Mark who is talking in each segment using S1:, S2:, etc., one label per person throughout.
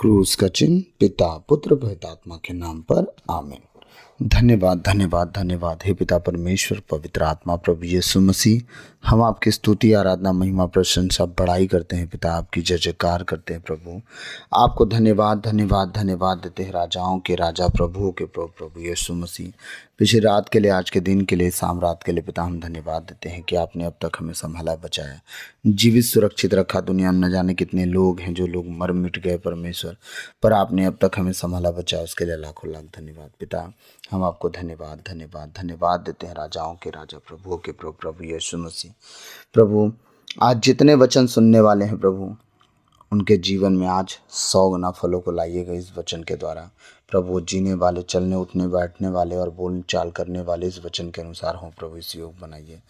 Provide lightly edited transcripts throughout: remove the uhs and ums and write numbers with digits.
S1: क्रूस का चिन्ह पिता पुत्र पवित्रात्मा के नाम पर आमीन। धन्यवाद धन्यवाद धन्यवाद हे पिता परमेश्वर पवित्र आत्मा प्रभु यीशु मसीह, हम आपकी स्तुति आराधना महिमा प्रशंसा बड़ाई करते हैं पिता, आपकी जय जयकार करते हैं प्रभु। आपको धन्यवाद धन्यवाद धन्यवाद देते हैं राजाओं के राजा प्रभुओं के प्रभु प्रभु यीशु मसीह। पिछली रात के लिए, आज के दिन के लिए, शाम रात के लिए पिता हम धन्यवाद देते हैं कि आपने अब तक हमें संभाला बचाया, जीवित सुरक्षित रखा। दुनिया में न जाने कितने लोग हैं जो लोग मर मिट गए परमेश्वर, पर आपने अब तक हमें संभाला बचाया, उसके लिए लाखों लाख धन्यवाद पिता। हम आपको धन्यवाद धन्यवाद धन्यवाद देते हैं राजाओं के राजा प्रभुओं के प्रभु प्रभु यीशु मसीह। प्रभु आज जितने वचन सुनने वाले हैं प्रभु, उनके जीवन में आज 100 गुना फलों को लाइएगा इस वचन के द्वारा। प्रभु जीने वाले, चलने उठने बैठने वाले और बोल चाल करने वाले इस वचन के अनुसार हों प्रभु, इस योग बनाइए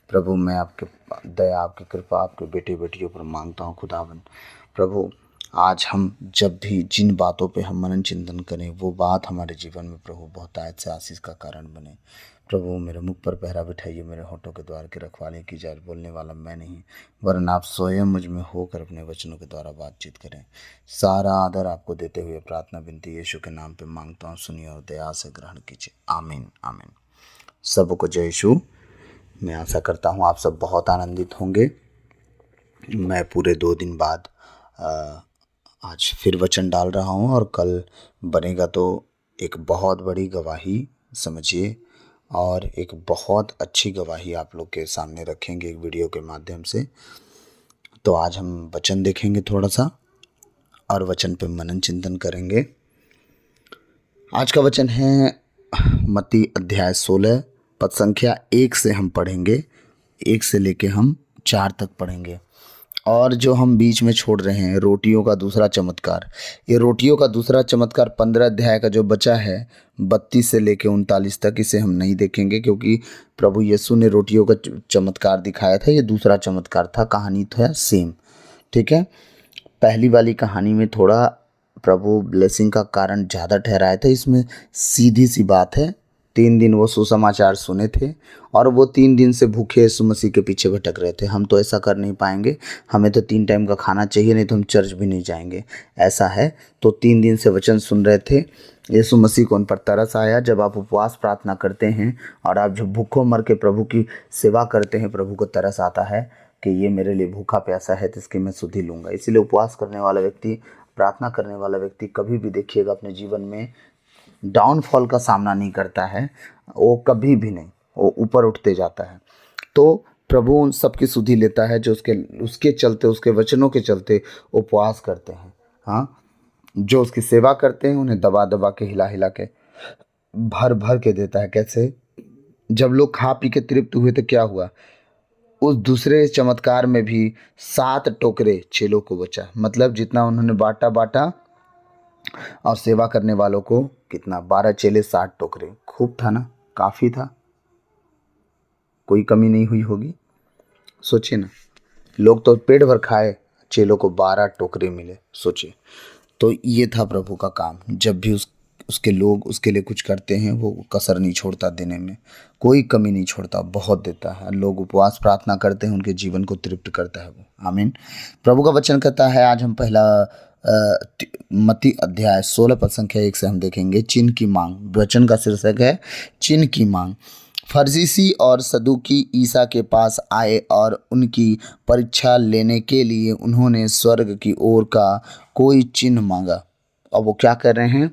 S1: प्रभु। मैं आपके दया, आपकी कृपा, आपके बेटे बेटियों पर मांगता हूँ खुदावन। प्रभु आज हम जब भी जिन बातों पे हम मनन चिंतन करें, वो बात हमारे जीवन में प्रभु बहुतायत से आशीष का कारण बने। प्रभु मेरे मुख पर पहरा बिठाइए, मेरे होठों के द्वार के रखवाले की जाए। बोलने वाला मैं नहीं, वरन आप स्वयं मुझ में होकर अपने वचनों के द्वारा बातचीत करें। सारा आदर आपको देते हुए प्रार्थना विनती यीशु के नाम पे मांगता हूँ, सुनिए और दया से ग्रहण कीजिए। आमीन आमीन। सबको जय यीशु। मैं आशा करता हूँ आप सब बहुत आनंदित होंगे। मैं पूरे 2 दिन बाद आज फिर वचन डाल रहा हूँ और कल बनेगा तो एक बहुत बड़ी गवाही समझिए, और एक बहुत अच्छी गवाही आप लोग के सामने रखेंगे एक वीडियो के माध्यम से। तो आज हम वचन देखेंगे थोड़ा सा और वचन पे मनन चिंतन करेंगे। आज का वचन है मत्ती अध्याय 16 पद संख्या 1 से हम पढ़ेंगे, 1 से लेके हम 4 तक पढ़ेंगे। और जो हम बीच में छोड़ रहे हैं, रोटियों का दूसरा चमत्कार, ये रोटियों का दूसरा चमत्कार 15 अध्याय का जो बचा है 32 से लेके 39 तक, इसे हम नहीं देखेंगे क्योंकि प्रभु यीशु ने रोटियों का चमत्कार दिखाया था। ये दूसरा चमत्कार था, कहानी था सेम, ठीक है। पहली वाली कहानी में थोड़ा प्रभु ब्लेसिंग का कारण ज़्यादा ठहराया था, इसमें सीधी सी बात है। 3 दिन वो सुसमाचार सुने थे और वो 3 दिन से भूखे यीशु मसीह के पीछे भटक रहे थे। हम तो ऐसा कर नहीं पाएंगे, हमें तो 3 टाइम का खाना चाहिए, नहीं तो हम चर्च भी नहीं जाएंगे, ऐसा है। तो 3 दिन से वचन सुन रहे थे। यीशु मसीह को उन पर तरस आया। जब आप उपवास प्रार्थना करते हैं और आप जो भूखों मर के प्रभु की सेवा करते हैं, प्रभु को तरस आता है कि ये मेरे लिए भूखा प्यासा है तो इसकी मैं सुधि लूँगा। इसीलिए उपवास करने वाला व्यक्ति, प्रार्थना करने वाला व्यक्ति कभी भी देखिएगा अपने जीवन में डाउनफॉल का सामना नहीं करता है, वो कभी भी नहीं, वो ऊपर उठते जाता है। तो प्रभु उन सब की सुधि लेता है जो उसके चलते, उसके वचनों के चलते उपवास करते हैं। हाँ, जो उसकी सेवा करते हैं उन्हें दबा दबा के, हिला हिला के, भर भर के देता है। कैसे? जब लोग खा पी के तृप्त हुए तो क्या हुआ? उस दूसरे चमत्कार में भी 7 टोकरे चेलों को बचा, मतलब जितना उन्होंने बांटा बांटा, और सेवा करने वालों को कितना? 12 चेले 60 टोकरे। खूब था ना, काफ़ी था, कोई कमी नहीं हुई होगी। सोचिए ना, लोग तो पेट भर खाए, चेलों को 12 टोकरे मिले, सोचिए। तो ये था प्रभु का काम। जब भी उसके लोग उसके लिए कुछ करते हैं, वो कसर नहीं छोड़ता देने में, कोई कमी नहीं छोड़ता, बहुत देता है। लोग उपवास प्रार्थना करते हैं, उनके जीवन को तृप्त करता है वो। आमीन। प्रभु का वचन कहता है, आज हम पहला मत्ती अध्याय 16 पद संख्या 1 से हम देखेंगे, चिन्ह की मांग। वचन का शीर्षक है चिन्ह की मांग। फरीसी और सदूकी ईसा के पास आए और उनकी परीक्षा लेने के लिए उन्होंने स्वर्ग की ओर का कोई चिन्ह मांगा। अब वो क्या कर रहे हैं?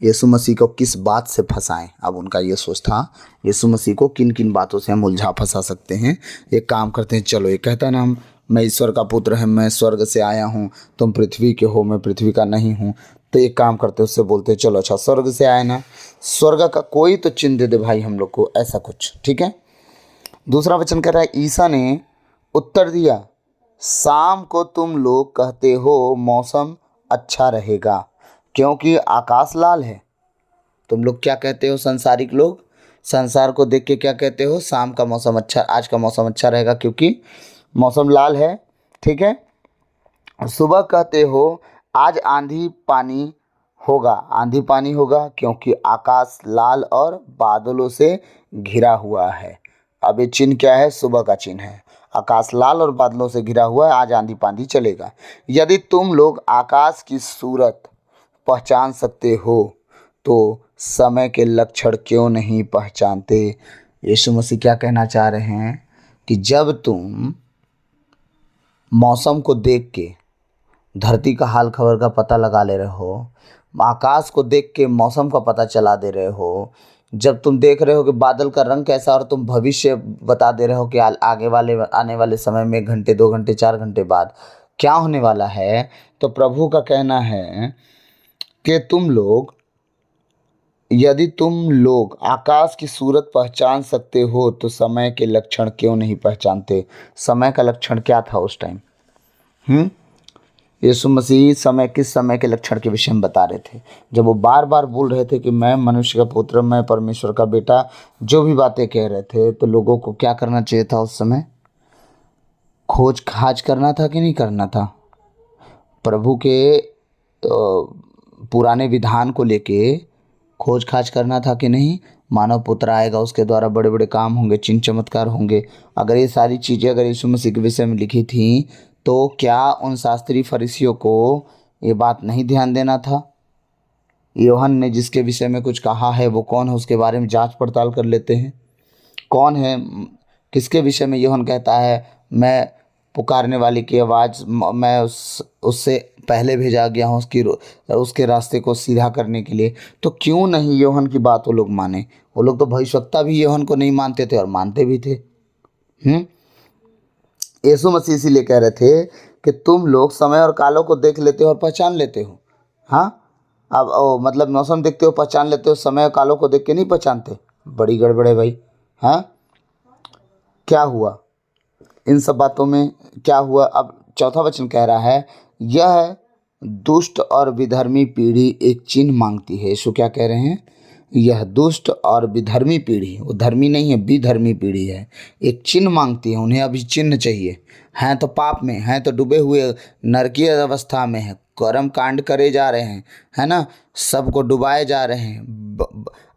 S1: यीशु मसीह को किस बात से फंसाएं। अब उनका ये सोच था, यीशु मसीह को किन किन बातों से हम उलझा फंसा सकते हैं। एक काम करते हैं, चलो, ये कहता है ना, मैं ईश्वर का पुत्र है, मैं स्वर्ग से आया हूँ, तुम पृथ्वी के हो, मैं पृथ्वी का नहीं हूँ। तो एक काम करते, उससे बोलते हैं, चलो अच्छा, स्वर्ग से आए ना, स्वर्ग का कोई तो चिन्ह दे दे भाई हम लोग को, ऐसा कुछ, ठीक है। दूसरा वचन कह रहा है, ईसा ने उत्तर दिया, शाम को तुम लोग कहते हो मौसम अच्छा रहेगा क्योंकि आकाश लाल है। तुम लोग क्या कहते हो? संसारिक लोग संसार को देख के क्या कहते हो? शाम का मौसम अच्छा, आज का मौसम अच्छा रहेगा क्योंकि मौसम लाल है, ठीक है। सुबह कहते हो आज आंधी पानी होगा, आंधी पानी होगा क्योंकि आकाश लाल और बादलों से घिरा हुआ है। अब ये चिन्ह क्या है? सुबह का चिन्ह है, आकाश लाल और बादलों से घिरा हुआ है, आज आंधी पानी चलेगा। यदि तुम लोग आकाश की सूरत पहचान सकते हो तो समय के लक्षण क्यों नहीं पहचानते। यीशु मसीह क्या कहना चाह रहे हैं कि जब तुम मौसम को देख के धरती का हाल खबर का पता लगा ले रहे हो, आकाश को देख के मौसम का पता चला दे रहे हो, जब तुम देख रहे हो कि बादल का रंग कैसा और तुम भविष्य बता दे रहे हो कि आगे वाले आने वाले समय में 1 घंटे 2 घंटे 4 घंटे बाद क्या होने वाला है, तो प्रभु का कहना है कि यदि तुम लोग आकाश की सूरत पहचान सकते हो तो समय के लक्षण क्यों नहीं पहचानते। समय का लक्षण क्या था उस टाइम। यीशु मसीह किस समय के लक्षण के विषय में बता रहे थे। जब वो बार बार बोल रहे थे कि मैं मनुष्य का पुत्र, मैं परमेश्वर का बेटा, जो भी बातें कह रहे थे, तो लोगों को क्या करना चाहिए था उस समय? खोज खाज करना था कि नहीं करना था? प्रभु के पुराने विधान को लेके खोज खाज करना था कि नहीं? मानव पुत्र आएगा, उसके द्वारा बड़े बड़े काम होंगे, चिन्ह चमत्कार होंगे। अगर ये सारी चीज़ें अगर यीशु मसीह के विषय में लिखी थी तो क्या उन शास्त्री फरीसियों को ये बात नहीं ध्यान देना था? यूहन्ना ने जिसके विषय में कुछ कहा है वो कौन है, उसके बारे में जांच पड़ताल कर लेते हैं। कौन है, किसके विषय में यूहन्ना कहता है मैं पुकारने वाले की आवाज़, मैं उससे पहले भेजा गया हूँ उसके रास्ते को सीधा करने के लिए। तो क्यों नहीं यूहन्ना की बात वो लोग माने? वो लोग तो भविष्यवक्ता भी यूहन्ना को नहीं मानते थे और मानते भी थे। यीशु मसीह इसीलिए कह रहे थे कि तुम लोग समय और कालों को देख लेते हो और पहचान लेते हो। हाँ, अब मतलब मौसम देखते हो पहचान लेते हो, समय और कालों को देख के नहीं पहचानते। बड़ी गड़बड़ है भाई। हाँ, क्या हुआ इन सब बातों में? क्या हुआ? अब चौथा वचन कह रहा है, यह दुष्ट और विधर्मी पीढ़ी एक चिन्ह मांगती है। यीशु क्या कह रहे हैं? यह दुष्ट और विधर्मी पीढ़ी, वो धर्मी नहीं है, विधर्मी पीढ़ी है, एक चिन्ह मांगती है। उन्हें अभी चिन्ह चाहिए। हैं तो पाप में, हैं तो डूबे हुए नरकीय अवस्था में है, कर्म कांड करे जा रहे हैं, है ना, सबको डुबाए जा रहे हैं।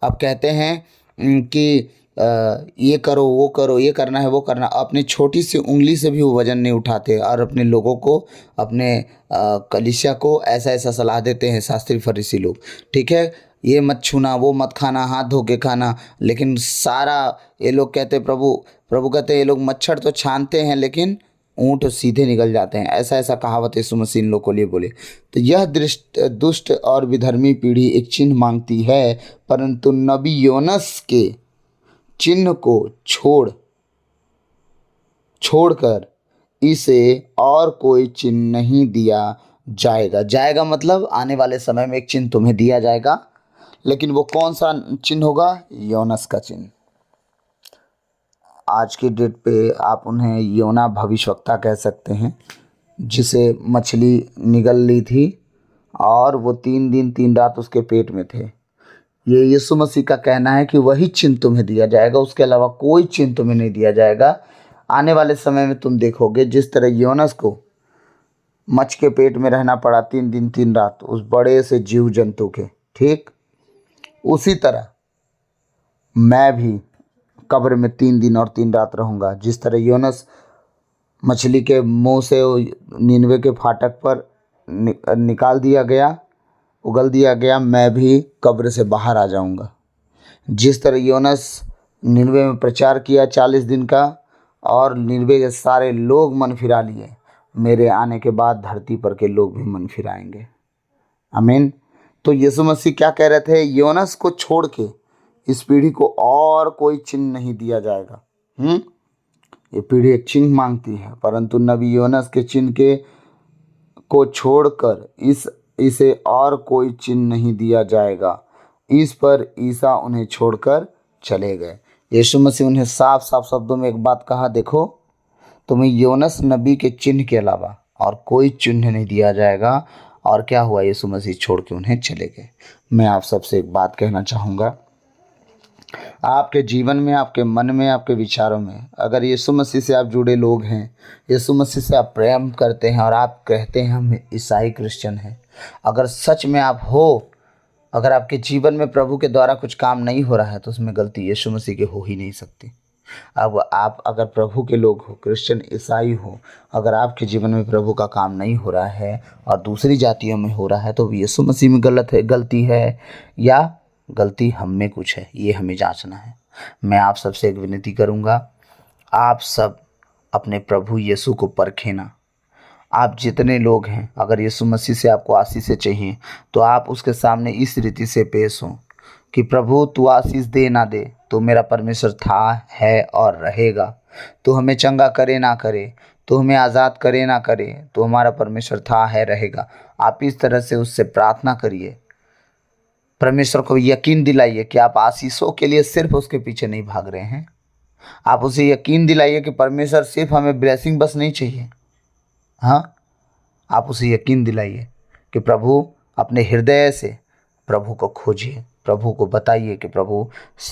S1: अब कहते हैं कि ये करो वो करो, ये करना है वो करना। अपनी छोटी सी उंगली से भी वो वजन नहीं उठाते और अपने लोगों को, अपने कलीसिया को ऐसा ऐसा सलाह देते हैं शास्त्री फरीसी लोग। ठीक है, ये मत छूना, वो मत खाना, हाथ धो के खाना। लेकिन सारा ये लोग कहते, प्रभु कहते हैं ये लोग मच्छर तो छानते हैं लेकिन ऊँट सीधे निकल जाते हैं। ऐसा ऐसा कहावत यीशु मसीह इन लोग को लिए बोले। तो यह दुष्ट और विधर्मी पीढ़ी एक चिन्ह मांगती है, परंतु नबी योनस के चिन्ह को छोड़कर इसे और कोई चिन्ह नहीं दिया जाएगा। मतलब आने वाले समय में एक चिन्ह तुम्हें दिया जाएगा, लेकिन वो कौन सा चिन्ह होगा? योनस का चिन्ह। आज की डेट पे आप उन्हें योना भविष्यवक्ता कह सकते हैं, जिसे मछली निगल ली थी और वो 3 दिन 3 रात उसके पेट में थे। ये यीशु मसीह का कहना है कि वही चिन्ह तुम्हें दिया जाएगा, उसके अलावा कोई चिन्ह तुम्हें नहीं दिया जाएगा। आने वाले समय में तुम देखोगे जिस तरह योनस को मच्छ के पेट में रहना पड़ा 3 दिन 3 रात उस बड़े से जीव जंतु के, ठीक उसी तरह मैं भी कब्र में 3 दिन और 3 रात रहूँगा। जिस तरह योनस मछली के मुंह से नीनवे के फाटक पर निकाल दिया गया, उगल दिया गया, मैं भी कब्र से बाहर आ जाऊंगा। जिस तरह योनस निनवे में प्रचार किया 40 दिन का और निनवे के सारे लोग मन फिरा लिए, मेरे आने के बाद धरती पर के लोग भी मन फिराएंगे। आमीन। तो यीशु मसीह क्या कह रहे थे? योनस को छोड़ के इस पीढ़ी को और कोई चिन्ह नहीं दिया जाएगा। ये पीढ़ी एक चिन्ह मांगती है, परंतु नबी योनस के चिन्ह को छोड़कर इसे और कोई चिन्ह नहीं दिया जाएगा। इस पर ईसा उन्हें छोड़कर चले गए। यीशु मसीह उन्हें साफ साफ शब्दों में एक बात कहा, देखो तुम्हें योनस नबी के चिन्ह के अलावा और कोई चिन्ह नहीं दिया जाएगा। और क्या हुआ? यीशु मसीह छोड़ के उन्हें चले गए। मैं आप सबसे एक बात कहना चाहूँगा, आपके जीवन में, आपके मन में, आपके विचारों में अगर यीशु मसीह से आप जुड़े लोग हैं, यीशु मसीह से आप प्रेम करते हैं और आप कहते हैं हम ईसाई क्रिश्चियन हैं, अगर सच में आप हो, अगर आपके जीवन में प्रभु के द्वारा कुछ काम नहीं हो रहा है तो उसमें गलती यीशु मसीह की हो ही नहीं सकती। अब आप अगर प्रभु के लोग हो, क्रिश्चियन, ईसाई हो, अगर आपके जीवन में प्रभु का काम नहीं हो रहा है और दूसरी जातियों में हो रहा है तो यीशु मसीह में गलती है या गलती हम में कुछ है, ये हमें जांचना है। मैं आप सबसे एक विनती करूंगा, आप सब अपने प्रभु यीशु को परखें ना। आप जितने लोग हैं, अगर यीशु मसीह से आपको आशीष चाहिए तो आप उसके सामने इस रीति से पेश हों कि प्रभु तू आशीष दे ना दे, तो मेरा परमेश्वर था, है और रहेगा। तो हमें चंगा करे ना करे, तो हमें आज़ाद करे ना करे, तो हमारा परमेश्वर था, है, रहेगा। आप इस तरह से उससे प्रार्थना करिए, परमेश्वर को यकीन दिलाइए कि आप आशीषों के लिए सिर्फ उसके पीछे नहीं भाग रहे हैं। आप उसे यकीन दिलाइए कि परमेश्वर सिर्फ हमें ब्लेसिंग बस नहीं चाहिए। हाँ, आप उसे यकीन दिलाइए कि प्रभु, अपने हृदय से प्रभु को खोजिए, प्रभु को बताइए कि प्रभु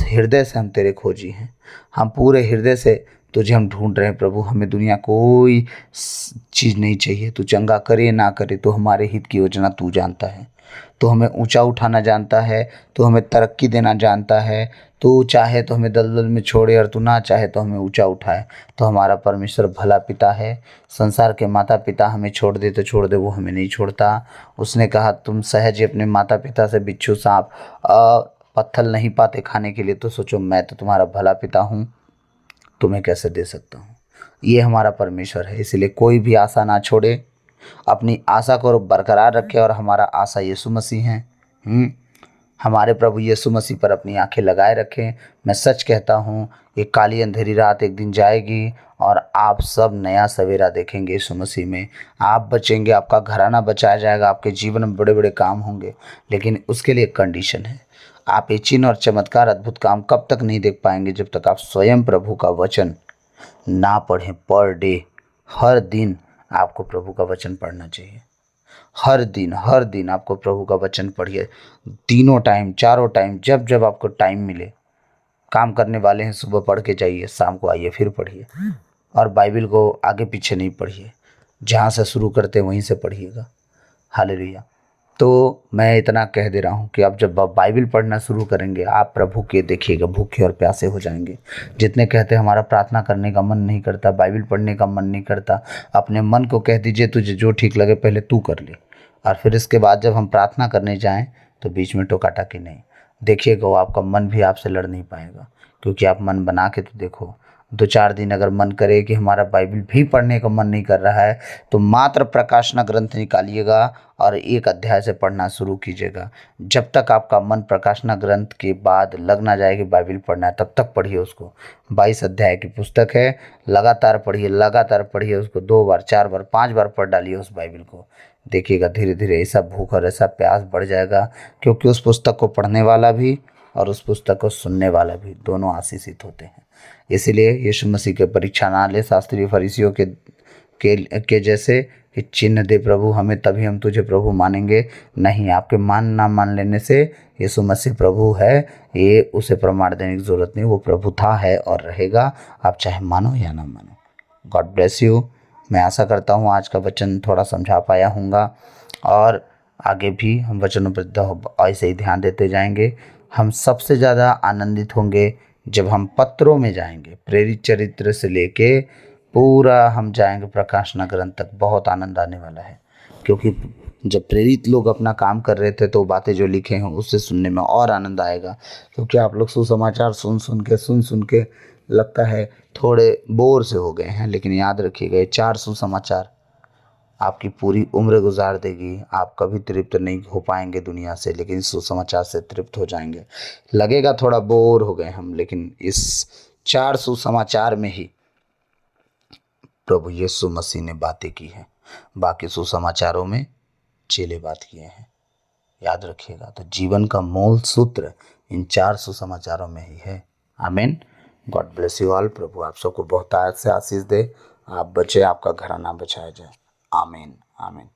S1: हृदय से हम तेरे खोजी हैं, हम पूरे हृदय से तुझे हम ढूंढ रहे हैं। प्रभु हमें दुनिया कोई चीज़ नहीं चाहिए, तू चंगा करे ना करे तो हमारे हित की योजना तू जानता है। तो हमें ऊंचा उठाना जानता है, तो हमें तरक्की देना जानता है। तू चाहे तो हमें दलदल में छोड़े और तू ना चाहे तो हमें ऊंचा उठाए। तो हमारा परमेश्वर भला पिता है। संसार के माता पिता हमें छोड़ दे तो छोड़ दे, वो हमें नहीं छोड़ता। उसने कहा तुम सहज अपने माता पिता से बिच्छू सांप पत्थर नहीं पाते खाने के लिए, तो सोचो मैं तो तुम्हारा भला पिता हूँ, तुम्हें कैसे दे सकता हूँ। ये हमारा परमेश्वर है, इसलिए कोई भी आशा ना छोड़े, अपनी आशा को बरकरार रखे। और हमारा आशा यीशु मसीह है। हमारे प्रभु यीशु मसीह पर अपनी आंखें लगाए रखें। मैं सच कहता हूँ, ये काली अंधेरी रात एक दिन जाएगी और आप सब नया सवेरा देखेंगे यीशु मसीह में। आप बचेंगे, आपका घराना बचाया जाएगा, आपके जीवन में बड़े बड़े काम होंगे। लेकिन उसके लिए एक कंडीशन है, आप ये चिन्ह और चमत्कार, अद्भुत काम कब तक नहीं देख पाएंगे, जब तक आप स्वयं प्रभु का वचन ना पढ़ें। पर डे, हर दिन आपको प्रभु का वचन पढ़ना चाहिए। हर दिन आपको प्रभु का वचन पढ़िए, तीनों टाइम, चारों टाइम, जब जब आपको टाइम मिले। काम करने वाले हैं, सुबह पढ़ के जाइए, शाम को आइए फिर पढ़िए। और बाइबल को आगे पीछे नहीं पढ़िए, जहाँ से शुरू करते हैं वहीं से पढ़िएगा। हालेलुया। तो मैं इतना कह दे रहा हूँ कि आप जब बाइबल पढ़ना शुरू करेंगे, आप प्रभु के देखिएगा भूखे और प्यासे हो जाएंगे। जितने कहते हैं हमारा प्रार्थना करने का मन नहीं करता, बाइबल पढ़ने का मन नहीं करता, अपने मन को कह दीजिए तुझे जो ठीक लगे पहले तू कर ले, और फिर इसके बाद जब हम प्रार्थना करने जाएं तो बीच में टोकाटाकी नहीं। देखिएगा वो आपका मन भी आपसे लड़ नहीं पाएगा, क्योंकि आप मन बना के तो देखो। 2-4 दिन अगर मन करे कि हमारा बाइबल भी पढ़ने का मन नहीं कर रहा है, तो मात्र प्रकाशना ग्रंथ निकालिएगा और एक अध्याय से पढ़ना शुरू कीजिएगा। जब तक आपका मन प्रकाशना ग्रंथ के बाद लग ना जाए कि बाइबल पढ़ना है, तब तक पढ़िए उसको। 22 अध्याय की पुस्तक है, लगातार पढ़िए उसको, 2 बार, 4 बार, 5 बार पढ़ डालिए उस बाइबल को। देखिएगा धीरे धीरे ऐसा भूख और ऐसा प्यास बढ़ जाएगा, क्योंकि उस पुस्तक को पढ़ने वाला भी और उस पुस्तक को सुनने वाला भी दोनों आशीषित होते हैं। इसीलिए यीशु मसीह के परीक्षा ना ले शास्त्रीय फरीसियों के जैसे कि चिन्ह दे प्रभु हमें तभी हम तुझे प्रभु मानेंगे। नहीं, आपके ना मान लेने से यीशु मसीह प्रभु है, ये उसे प्रमाण देने की ज़रूरत नहीं। वो प्रभु था, है और रहेगा, आप चाहे मानो या ना मानो। God bless you. मैं आशा करता हूँ आज का वचन थोड़ा समझा पाया हूँगा, और आगे भी हम वचनों पर ऐसे ही ध्यान देते जाएंगे। हम सबसे ज़्यादा आनंदित होंगे जब हम पत्रों में जाएंगे, प्रेरित चरित्र से लेके पूरा हम जाएंगे प्रकाशना ग्रंथ तक। बहुत आनंद आने वाला है, क्योंकि जब प्रेरित लोग अपना काम कर रहे थे तो बातें जो लिखे हैं उससे सुनने में और आनंद आएगा। क्योंकि आप लोग सुसमाचार सुन सुन के लगता है थोड़े बोर से हो गए हैं, लेकिन याद रखिएगा ये 4 सुसमाचार आपकी पूरी उम्र गुजार देगी। आप कभी तृप्त नहीं हो पाएंगे दुनिया से, लेकिन इस सुसमाचार से तृप्त हो जाएंगे। लगेगा थोड़ा बोर हो गए हम, लेकिन इस 4 सुसमाचार में ही प्रभु यीशु मसीह ने बातें की हैं। बाकी सुसमाचारों में चेले बात किए हैं। याद रखिएगा, तो जीवन का मूल सूत्र इन 4 सुसमाचारों में ही है। आमीन। God bless you all. प्रभु आप सबको बहुत से आशीष दे। आप बचे, आपका घराना बचाया जाए। आमीन आमीन।